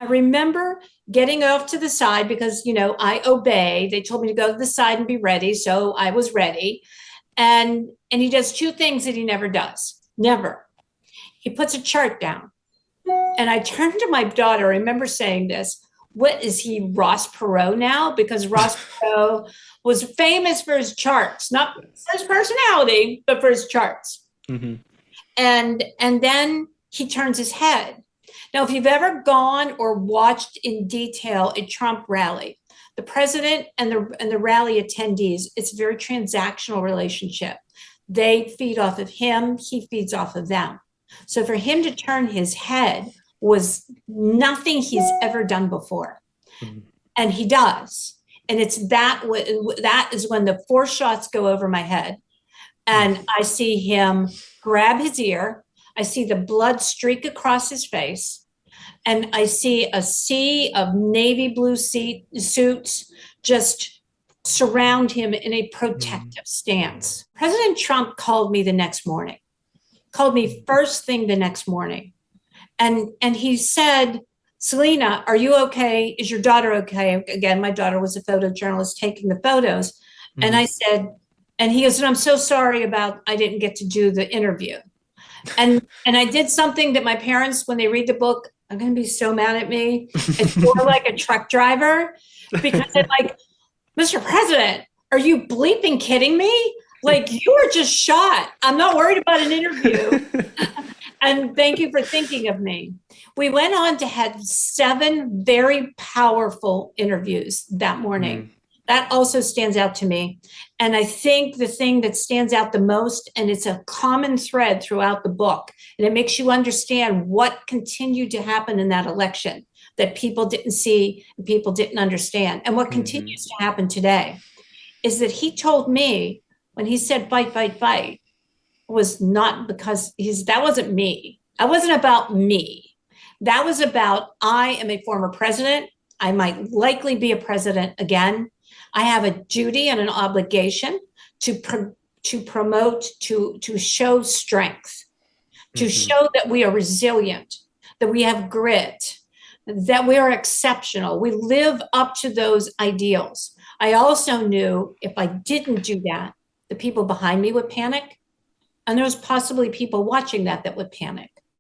remember getting off to the side because, I obey. They told me to go to the side and be ready. So I was ready. And he does two things that he never does. Never. He puts a chart down. And I turned to my daughter. I remember saying this. What is he, Ross Perot now? Because Ross Perot was famous for his charts, not for his personality, but for his charts. Mm-hmm. And then he turns his head. Now, if you've ever gone or watched in detail a Trump rally, the president and the rally attendees, it's a very transactional relationship. They feed off of him, he feeds off of them. So for him to turn his head was nothing he's ever done before. Mm-hmm. And he does. And that is when the 4 shots go over my head. And I see him grab his ear. I see the blood streak across his face. And I see a sea of navy blue suits just surround him in a protective stance. President Trump called me the next morning, called me first thing the next morning. And he said, Salena, are you okay? Is your daughter okay? Again, my daughter was a photojournalist taking the photos. Mm-hmm. And I said, and he goes, I'm so sorry about, I didn't get to do the interview. And I did something that my parents, when they read the book, are going to be so mad at me. It's more like a truck driver because they're like, Mr. President, are you bleeping kidding me? Like, you were just shot. I'm not worried about an interview. And thank you for thinking of me. We went on to have 7 very powerful interviews that morning. Mm. That also stands out to me. And I think the thing that stands out the most, and it's a common thread throughout the book, and it makes you understand what continued to happen in that election that people didn't see, and people didn't understand. And what continues to happen today is that he told me when he said fight, fight, fight, was not because that wasn't me. That wasn't about me. That was about, I am a former president. I might likely be a president again. I have a duty and an obligation to promote, to show strength, to show that we are resilient, that we have grit, that we are exceptional. We live up to those ideals. I also knew if I didn't do that, the people behind me would panic. And there was possibly people watching that would panic.